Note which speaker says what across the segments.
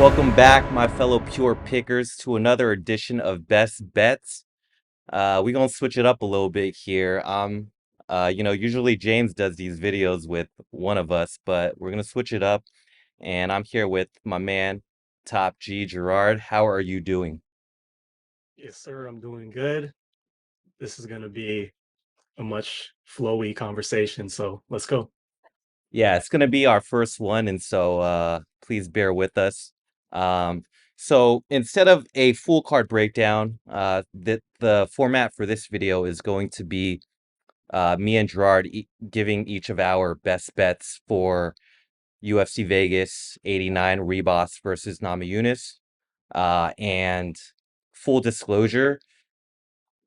Speaker 1: Welcome back, my fellow pure pickers, to another edition of Best Bets. We're gonna switch it up a little bit here. Usually James does these videos with one of us, but we're gonna switch it up. And I'm here with my man, Top G Gerard. How are you doing?
Speaker 2: Yes, sir. I'm doing good. This is going to be a much flowy conversation. So let's go.
Speaker 1: Yeah, it's gonna be our first one, and so please bear with us. Um, so instead of a full card breakdown, the format for this video is going to be me and Gerard giving each of our best bets for UFC Vegas 89 Ribas versus Namajunas. And full disclosure,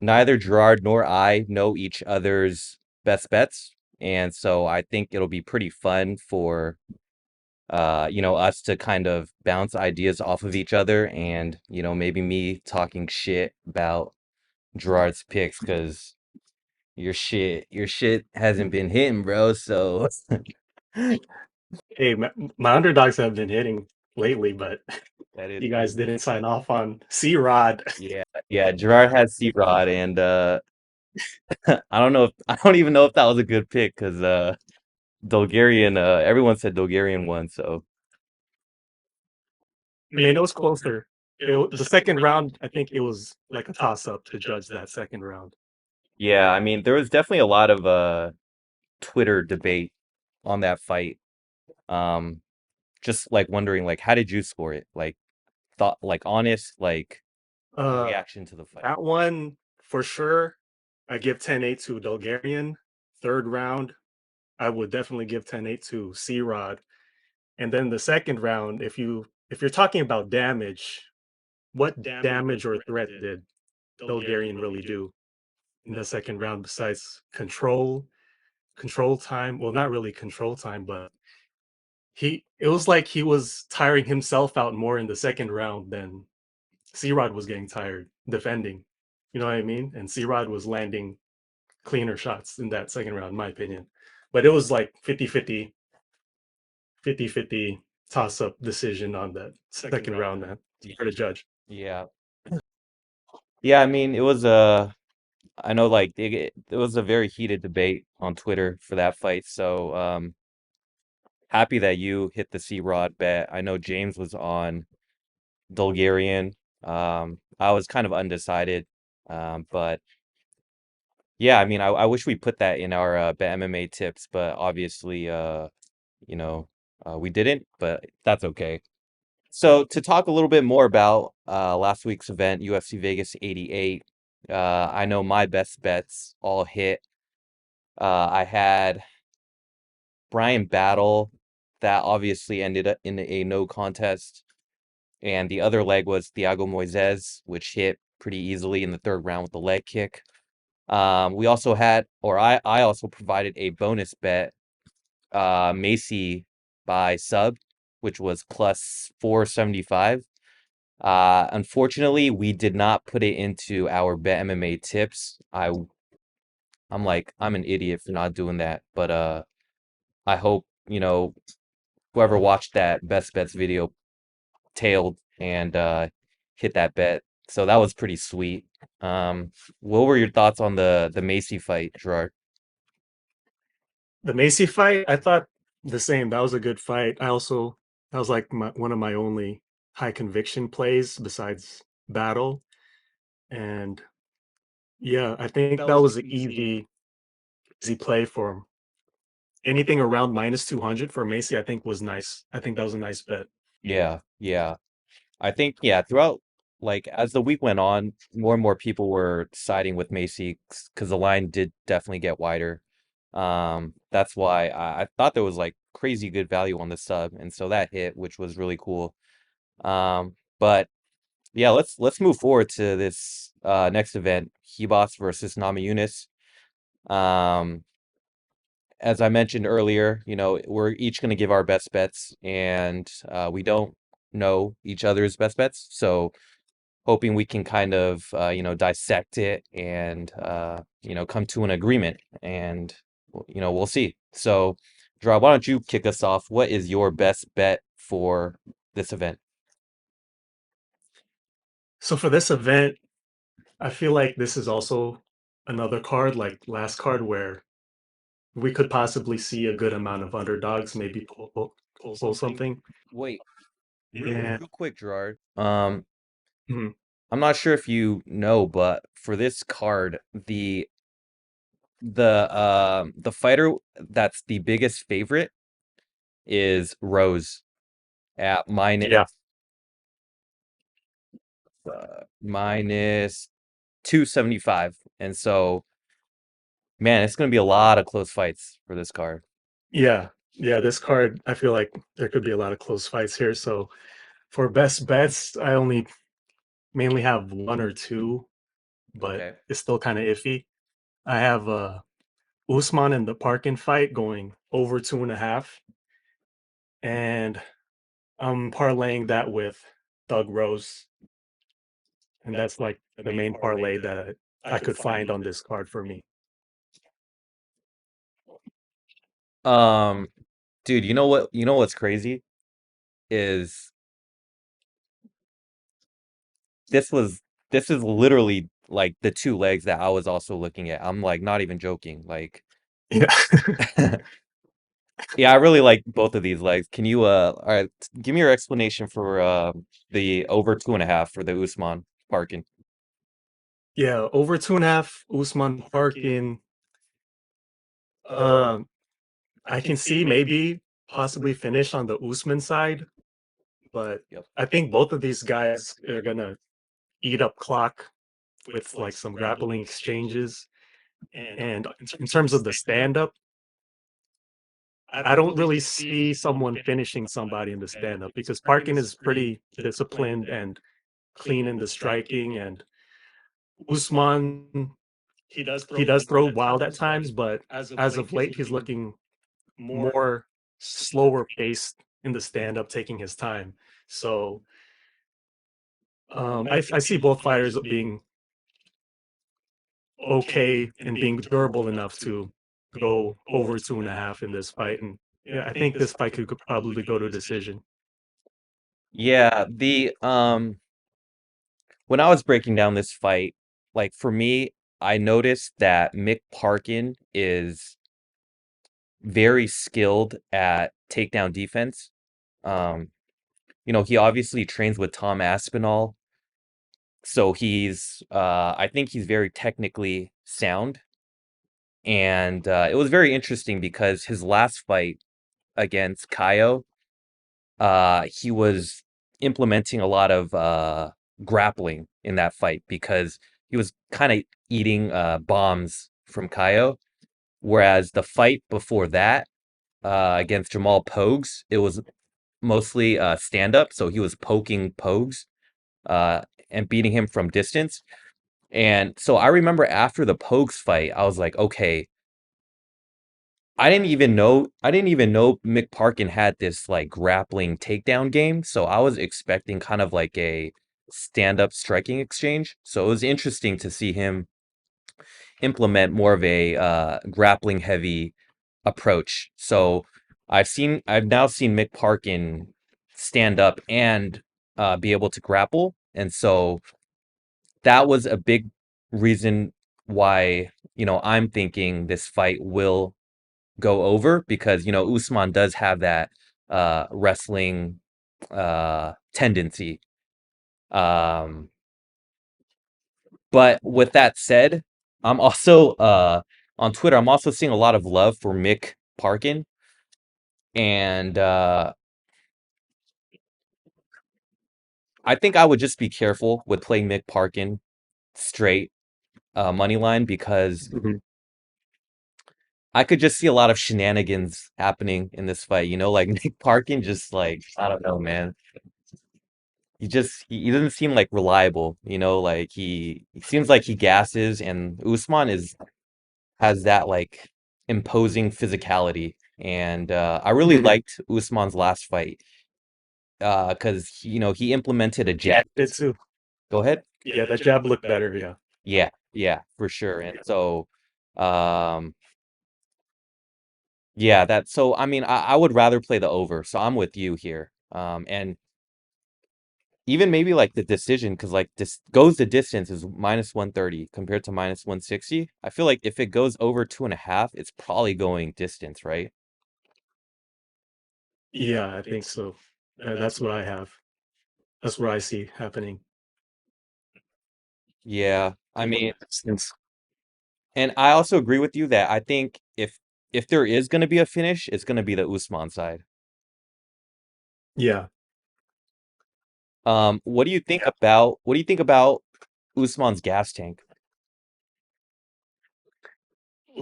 Speaker 1: neither Gerard nor I know each other's best bets. And so I think it'll be pretty fun for us to kind of bounce ideas off of each other and, maybe me talking shit about Gerard's picks because your shit hasn't been hitting, bro. So
Speaker 2: Hey, my underdogs have been hitting lately, but
Speaker 1: that is
Speaker 2: you guys
Speaker 1: true.
Speaker 2: didn't sign off on C-Rod.
Speaker 1: Yeah, yeah. Gerard had C-Rod, and I don't even know if that was a good pick because Bulgarian. Everyone said Bulgarian won. So
Speaker 2: I mean, it was closer. The second round, I think it was like a toss-up to judge that second round.
Speaker 1: yeah, I mean, there was definitely a lot of Twitter debate on that fight. Um, just like wondering, like, how did you score it? Like, thought, like, honest, like, your
Speaker 2: Uh,
Speaker 1: reaction to the fight.
Speaker 2: that one, for sure, I give 10-8 to Bulgarian. Third round, I would definitely give 10-8 to C-Rod. And then the second round, if you're talking about damage, what damage or threat did Bulgarian really do in the second round besides control time? Well, not really control time, but it was like he was tiring himself out more in the second round than C-Rod was getting tired defending. You know what I mean? And C-Rod was landing cleaner shots in that second round, in my opinion. But it was like 50-50 toss-up decision on that second round, man. It's hard to judge.
Speaker 1: Yeah. Yeah, I mean, I know like it was a very heated debate on Twitter for that fight. So, happy that you hit the C-Rod bet. I know James was on Bulgarian. I was kind of undecided. But yeah, I mean, I wish we put that in our bet MMA tips, but obviously, you know, we didn't, but that's okay. So to talk a little bit more about last week's event, UFC Vegas 88, I know my best bets all hit. I had Brian Battle, that obviously ended up in a no contest, and the other leg was Thiago Moises, which hit pretty easily in the third round with the leg kick. We also had, or I also provided a bonus bet, Macy by sub, which was plus 475. Unfortunately, we did not put it into our Bet MMA tips. I'm like, I'm an idiot for not doing that. But I hope, whoever watched that best bets video tailed and hit that bet. So that was pretty sweet. What were your thoughts on the Macy fight, Gerard?
Speaker 2: The Macy fight, I thought the same. That was a good fight. That was like one of my only high conviction plays besides Battle. And yeah, I think that was an easy play for him. Anything around minus 200 for Macy, I think was nice. I think that was a nice bet.
Speaker 1: Yeah, yeah. I think, yeah, throughout, like, as the week went on, more and more people were siding with Macy because the line did definitely get wider. That's why I thought there was like crazy good value on the sub, and so that hit, which was really cool. But yeah, let's move forward to this next event, Hebos versus Namajunas. Um, as I mentioned earlier, we're each going to give our best bets, and we don't know each other's best bets, so hoping we can kind of dissect it and come to an agreement, and we'll see. So, Gerard, why don't you kick us off? What is your best bet for this event?
Speaker 2: So for this event, I feel like this is also another card, like last card, where we could possibly see a good amount of underdogs maybe pull something.
Speaker 1: Wait,
Speaker 2: And
Speaker 1: real quick, Gerard.
Speaker 2: mhm,
Speaker 1: I'm not sure if you know, but for this card, the fighter that's the biggest favorite is Rose at
Speaker 2: yeah,
Speaker 1: minus 275. And so, man, it's going to be a lot of close fights for this card.
Speaker 2: yeah, yeah, this card, I feel like there could be a lot of close fights here. So for best bets, I only mainly have one or two, but
Speaker 1: Okay.
Speaker 2: it's still kind of iffy. I have Usman and the Parkin fight going over 2.5, and I'm parlaying that with Doug Rose, and that's like the main parlay that I could find on this card for me.
Speaker 1: Um, dude, you know what? You know what's crazy is this was this is literally like the two legs that I was also looking at. I'm like not even joking. Like,
Speaker 2: Yeah.
Speaker 1: yeah, I really like both of these legs. Can you all right, give me your explanation for the over 2.5 for the Usman Parkin.
Speaker 2: Yeah, over 2.5, Usman Parkin. Um, I can see maybe possibly finish on the Usman side, but
Speaker 1: Yep.
Speaker 2: I think both of these guys are gonna eat up clock with like some grappling exchanges. And in terms of the stand up, I don't really see someone finishing somebody in the stand up because Parkin is pretty disciplined and clean in the striking, and Usman, he does throw wild at times, but as of late he's looking more slower paced in the stand up, taking his time. So I see both fighters being okay and being durable enough to go over 2.5 in this fight. And yeah, I think this fight could probably go to decision.
Speaker 1: Yeah, the when I was breaking down this fight, like for me, I noticed that Mick Parkin is very skilled at takedown defense. Um, he obviously trains with Tom Aspinall, so I think he's very technically sound. And it was very interesting because his last fight against Kaio, he was implementing a lot of grappling in that fight because he was kind of eating bombs from Kaio. Whereas the fight before that, against Jamal Pogues, it was mostly stand up, so he was poking Pogues uh, and beating him from distance. And so I remember after the Pogues fight, I was like, okay, I didn't even know Mick Parkin had this like grappling takedown game. So I was expecting kind of like a stand-up striking exchange. So it was interesting to see him implement more of a grappling heavy approach. So I've now seen Mick Parkin stand up and be able to grapple. And so that was a big reason why, I'm thinking this fight will go over because, Usman does have that wrestling tendency. Um, but with that said, I'm also on Twitter, I'm also seeing a lot of love for Mick Parkin. And I think I would just be careful with playing Mick Parkin straight money line because
Speaker 2: Mhm.
Speaker 1: I could just see a lot of shenanigans happening in this fight. Like Mick Parkin just like, I don't know, man. He doesn't seem like reliable, like he seems like he gasses and Usman is has that like imposing physicality. And I really
Speaker 2: Mhm.
Speaker 1: liked Usman's last fight because he implemented a
Speaker 2: Yeah,
Speaker 1: jab.
Speaker 2: did too.
Speaker 1: Go ahead.
Speaker 2: Yeah, that jab looked better. Yeah.
Speaker 1: Yeah, yeah, for sure. And so um yeah, I mean I would rather play the over. So I'm with you here. And even maybe like the decision, because like this goes the distance is minus 130 compared to minus 160. I feel like if it goes over 2.5, it's probably going distance, right?
Speaker 2: Yeah, I think so. That's what I have. That's what I see happening.
Speaker 1: Yeah, I
Speaker 2: Going
Speaker 1: mean,
Speaker 2: distance.
Speaker 1: and I also agree with you that I think if there is going to be a finish, it's going to be the Usman side.
Speaker 2: Yeah.
Speaker 1: What do you think about Usman's gas tank?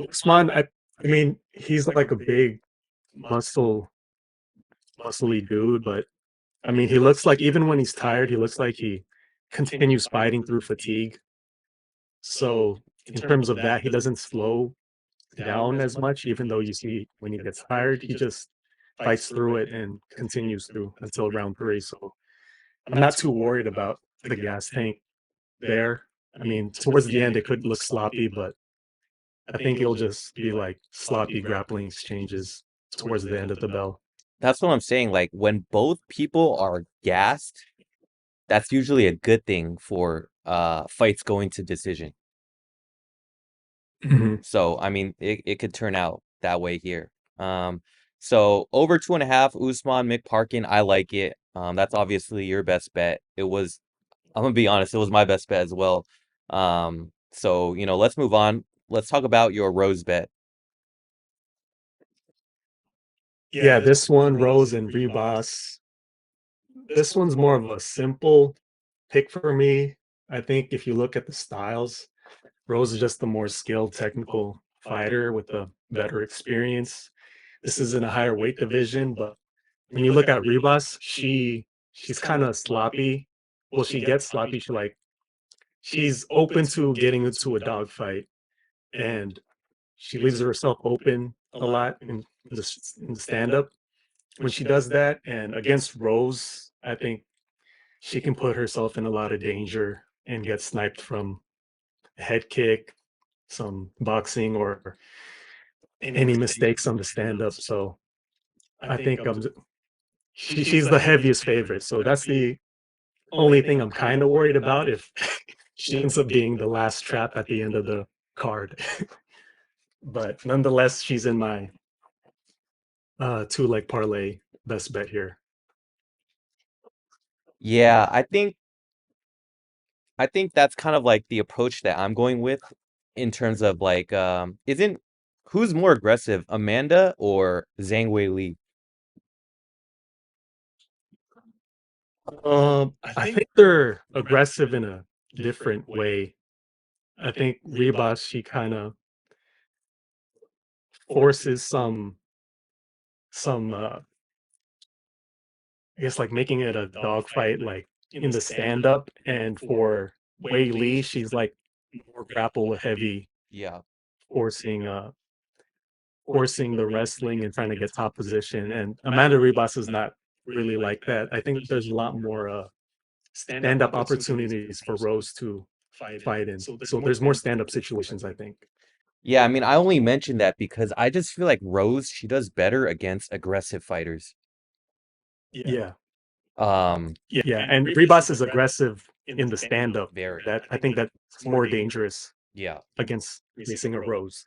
Speaker 2: Usman, I mean, he's like a big muscle muscly dude, but I mean, he looks like even when he's tired, he looks like he continues fighting through fatigue. So in terms of that, he doesn't slow down as much, even though you see when he gets tired, he just fights through it and continues through until round three. So I'm not too worried about the gas tank there. I mean, towards the end, it could look sloppy, but I think it'll just be like sloppy grappling exchanges towards the end of the bell.
Speaker 1: That's what I'm saying. Like when both people are gassed, that's usually a good thing for fights going to decision.
Speaker 2: Mhm.
Speaker 1: So I mean it could turn out that way here. Um so over 2.5, Usman, Mick, Parkin, I like it. That's obviously your best bet. I'm gonna be honest, it was my best bet as well. So let's move on. Let's talk about your Rose bet.
Speaker 2: Yeah, this one, Rose and Ribas. This one's more of a simple pick for me. I think if you look at the styles, Rose is just the more skilled technical fighter with a better experience. This is in a higher weight division, but when you look at Ribas, she's kind of sloppy. Well, she gets sloppy. She's open to getting into a dogfight, and she leaves herself open a lot in the stand up when she does that. And against Rose, I think she can put herself in a lot of danger and get sniped from a head kick, some boxing, or any mistakes on the stand up. So I think she's the heaviest favorite. So that's the only thing I'm kind of worried about if she ends up being the last trap at the end of the card. But nonetheless, she's in my two leg parlay best bet here.
Speaker 1: Yeah, I think that's kind of like the approach that I'm going with in terms of like isn't who's more aggressive, Amanda or Zhang Weili?
Speaker 2: I think they're aggressive in a different way. I think Ribas, she kind of forces some I guess like making it a dogfight like in the stand up, and for Wei Lee, she's like more grapple heavy,
Speaker 1: Yeah.
Speaker 2: forcing forcing the wrestling and trying to get top position. And Amanda Ribas is not really like that. I think there's a lot more stand up opportunities for Rose to fight in. So there's more stand up situations, I think.
Speaker 1: Yeah, I mean, I only mentioned that because I just feel like Rose, she does better against aggressive fighters.
Speaker 2: Yeah.
Speaker 1: Um,
Speaker 2: Yeah. And Ribas is aggressive in the stand up.
Speaker 1: very.
Speaker 2: That I think that's more dangerous
Speaker 1: Yeah.
Speaker 2: against facing a Rose.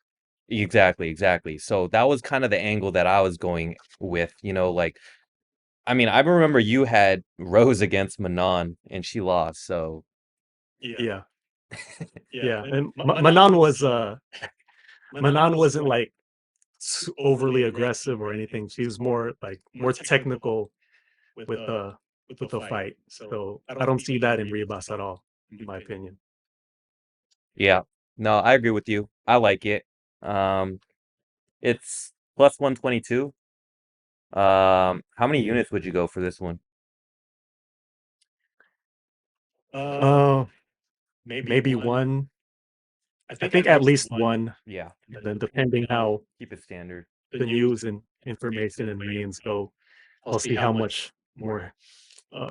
Speaker 1: Exactly, exactly. So that was kind of the angle that I was going with, like I mean, I remember you had Rose against Manon and she lost, so
Speaker 2: Yeah. Yeah. And Manon was Manon wasn't like overly aggressive or anything. She was more like more technical with the fight. So I don't see that in Ribas at all, in my opinion.
Speaker 1: yeah. No, I agree with you. I like it. Um, it's plus 122. How many units would you go for this one?
Speaker 2: Uh, maybe one. I think at least one.
Speaker 1: Yeah,
Speaker 2: And then depending how
Speaker 1: keep it standard.
Speaker 2: the news and information and weigh-ins go, I'll see how much more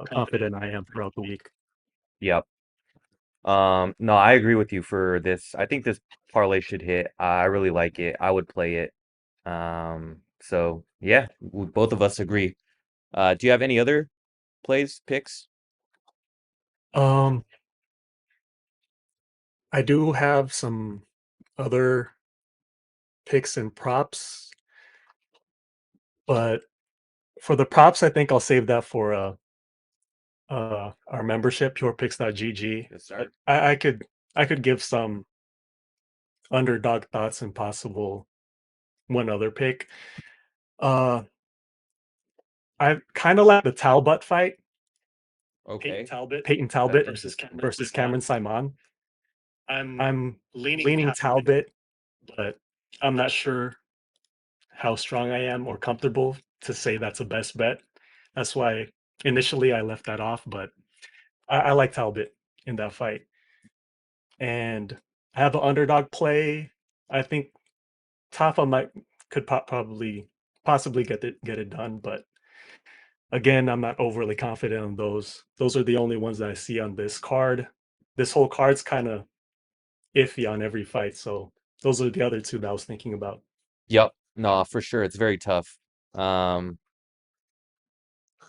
Speaker 2: confident I am throughout the week.
Speaker 1: Yep. No, I agree with you for this. I think this parlay should hit. I really like it. I would play it. So yeah, both of us agree. Do you have any other plays, picks?
Speaker 2: Um, I do have some other picks and props, but for the props, I think I'll save that for our membership, purepicks.gg.
Speaker 1: Yes,
Speaker 2: But
Speaker 1: sir.
Speaker 2: I could give some underdog thoughts and possible one other pick. Uh, I kind of like the Talbot fight,
Speaker 1: Okay.
Speaker 2: Peyton Talbot versus Cameron Simon. I'm leaning Talbot, but I'm not sure how strong I am or comfortable to say that's a best bet. That's why initially I left that off, but I like Talbot in that fight. And I have an underdog play. I think Tafa might could probably possibly get it done, but again, I'm not overly confident on those. Those are the only ones that I see on this card. This whole card's kind of iffy on every fight, so those are the other two that I was thinking about.
Speaker 1: Yep. No, for sure. It's very tough. Um,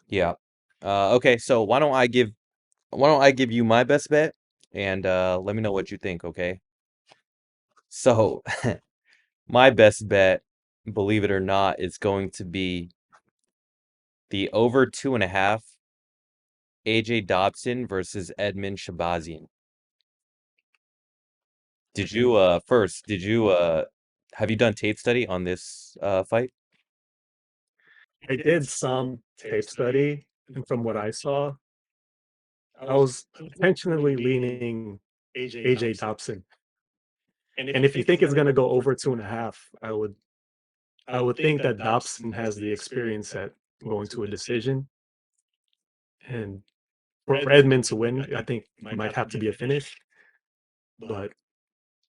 Speaker 1: yeah. Okay, so why don't I give you my best bet and let me know what you think, okay? So, my best bet, believe it or not, is going to be the over 2.5 AJ Dobson versus Edmund Shabazian. Did you have you done tape study on this fight?
Speaker 2: I did some tape study, and from what I saw, I was intentionally leaning AJ Dobson. And if you think it's gonna go over 2.5, I would think that Dobson has the experience at going to a decision. And for Edmund to win, I think it might have to be a finish. But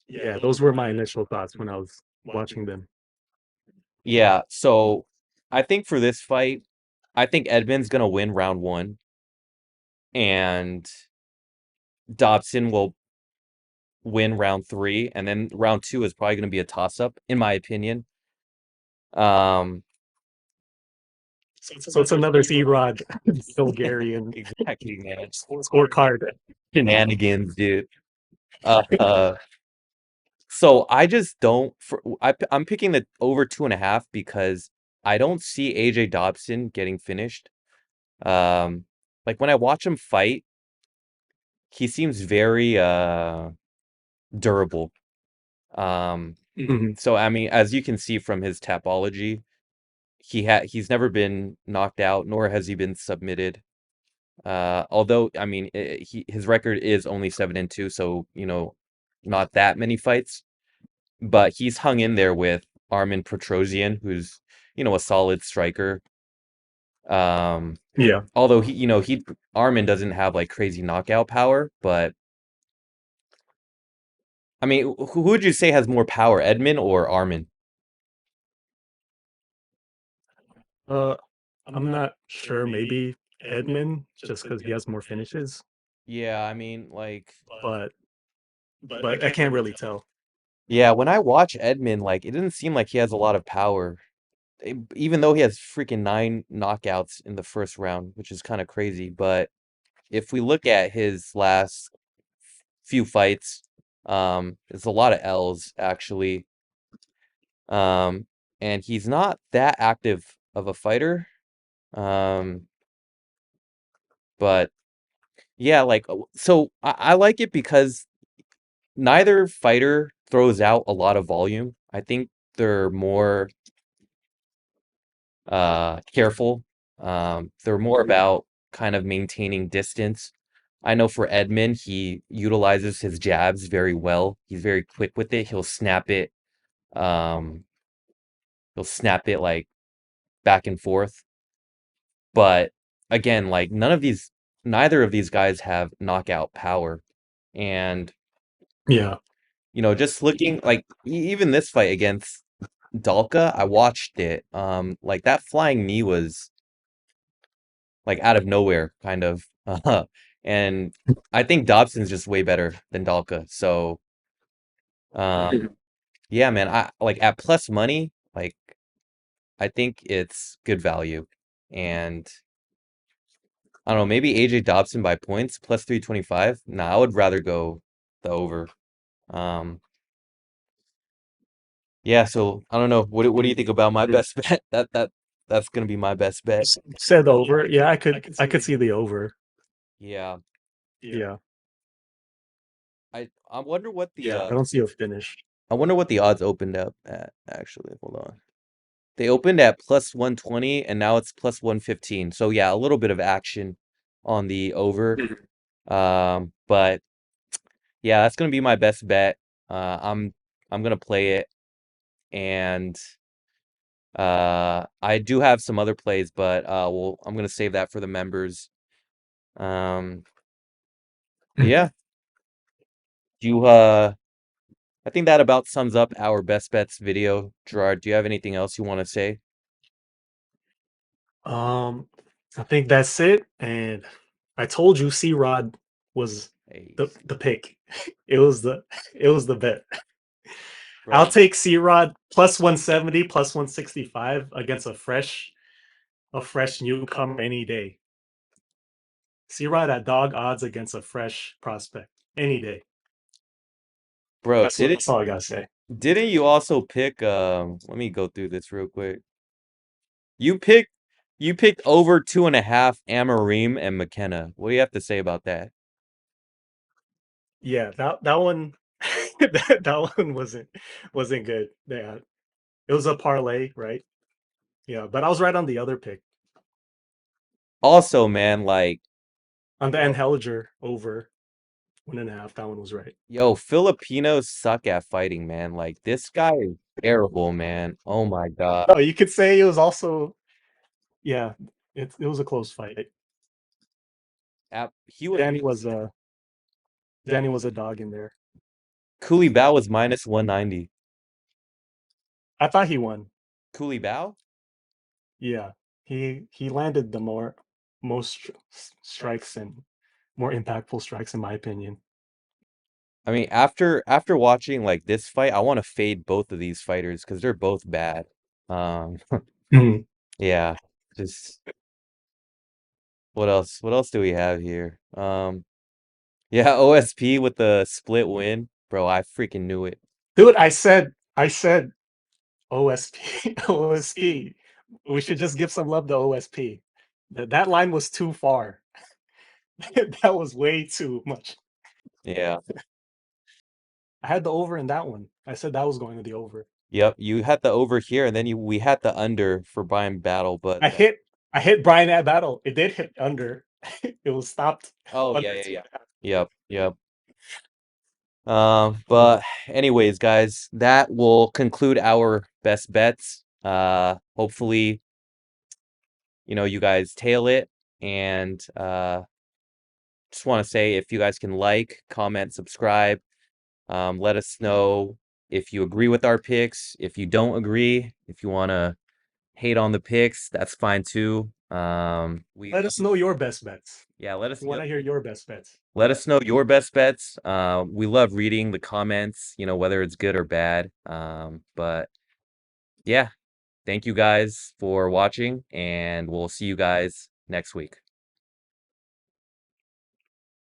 Speaker 2: yeah, those were my initial thoughts when I was watching them.
Speaker 1: Yeah, so I think for this fight, I think Edmund's gonna win round one, and Dobson will win round three, and then round two is probably gonna be a toss-up, in my opinion. Um,
Speaker 2: So it's another C-Rod Bulgarian
Speaker 1: exactly, man.
Speaker 2: scorecard.
Speaker 1: Shenanigans, dude. Uh, so I just don't. I'm picking the over 2.5 because I don't see AJ Dobson getting finished. Um, like when I watch him fight, he seems very durable. Um,
Speaker 2: Mhm.
Speaker 1: so I mean, as you can see from his tapology, he's never been knocked out, nor has he been submitted. Although I mean, his record is only 7-2, so not that many fights. But he's hung in there with Armin Petrosian, who's a solid striker. Um,
Speaker 2: Yeah.
Speaker 1: although he Armin doesn't have like crazy knockout power, but I mean, who would you say has more power, Edmund or Armin?
Speaker 2: Uh, I'm not sure. Maybe Edmund, just because he has more finishes,
Speaker 1: Yeah, I mean, like,
Speaker 2: but I can't really tell.
Speaker 1: yeah, when I watch Edmund, like, it doesn't seem like he has a lot of power, even though he has freaking 9 knockouts in the first round, which is kind of crazy. But if we look at his last few fights, it's a lot of L's actually. Um, and he's not that active of a fighter. Um, but yeah, like, so I like it because neither fighter throws out a lot of volume. I think they're more careful. They're more about kind of maintaining distance. I know for Edmund, he utilizes his jabs very well. He's very quick with it. Um, he'll snap it like back and forth. But again, like neither of these guys have knockout power. And,
Speaker 2: Yeah.
Speaker 1: just looking like even this fight against Dalka, I watched it. Like that flying knee was like out of nowhere, kind of. And I think Dobson's just way better than Dalka. So, yeah, man, I like at plus money, like I think it's good value. And I don't know, maybe AJ Dobson by points plus 325. Nah, I would rather go the over. Um, yeah, so I don't know. What do you think about my best bet? That's gonna be my best bet.
Speaker 2: Said over. Yeah, I could see the over.
Speaker 1: Yeah.
Speaker 2: Yeah.
Speaker 1: I wonder what the
Speaker 2: I don't see a finish.
Speaker 1: I wonder what the odds opened up at actually. Hold on. They opened at plus 120 and now it's plus 115. So yeah, a little bit of action on the over. But yeah, that's gonna be my best bet. I'm gonna play it, and I do have some other plays, but I'm gonna save that for the members. Um, yeah, you I think that about sums up our best bets video. Gerard, do you have anything else you want to say?
Speaker 2: Um, I think that's it. And I told you C Rod was
Speaker 1: Hey,
Speaker 2: the pick. It was the bet. I'll
Speaker 1: bro,
Speaker 2: take C Rod plus 170, plus 165 against a fresh newcomer any day. C Rod at dog odds against a fresh prospect any day.
Speaker 1: bro,
Speaker 2: That's all I gotta say.
Speaker 1: didn't you also pick let me go through this real quick. You picked you picked over 2.5 Amarim and McKenna. What do you have to say about that?
Speaker 2: Yeah, that one that one wasn't good. Yeah. It was a parlay, right? Yeah, but I was right on the other pick.
Speaker 1: Also, man, like,
Speaker 2: On the
Speaker 1: yo,
Speaker 2: Anheliger over 1.5. That one was right.
Speaker 1: yo, Filipinos suck at fighting, man. Like, this guy is terrible, man. Oh my God.
Speaker 2: Oh, you could say it was also, yeah, it was a close fight.
Speaker 1: He was
Speaker 2: Danny was Danny was a dog in there.
Speaker 1: Cooley Bao was minus 190.
Speaker 2: I thought he won.
Speaker 1: Cooley Bao?
Speaker 2: Yeah, he landed the most strikes and more impactful strikes in my opinion.
Speaker 1: I mean, after watching like this fight, I want to fade both of these fighters because they're both bad. Um,
Speaker 2: Mhm.
Speaker 1: yeah, just what else? What else do we have here? Yeah, OSP with the split win. Bro, I freaking knew it.
Speaker 2: Dude, I said OSP OSP. We should just give some love to OSP. That line was too far. That was way too much.
Speaker 1: Yeah.
Speaker 2: I had the over in that one. I said that was going to the over.
Speaker 1: Yep, you had the over here, and then we had the under for Brian Battle, but
Speaker 2: I hit I hit Brian at battle. It did hit under. It was stopped
Speaker 1: oh
Speaker 2: under
Speaker 1: yeah, yeah,
Speaker 2: two
Speaker 1: yeah.
Speaker 2: and a half.
Speaker 1: Yep, yep. But anyways, guys, that will conclude our best bets. Hopefully, you guys tail it, and just want to say if you guys can like, comment, subscribe, let us know if you agree with our picks. If you don't agree, if you want to hate on the picks, that's fine too.
Speaker 2: Let us know your best bets.
Speaker 1: Yeah, let us
Speaker 2: We want
Speaker 1: yep,
Speaker 2: to hear your best bets.
Speaker 1: let us know your best bets. We love reading the comments, whether it's good or bad. But yeah, thank you guys for watching, and we'll see you guys next week.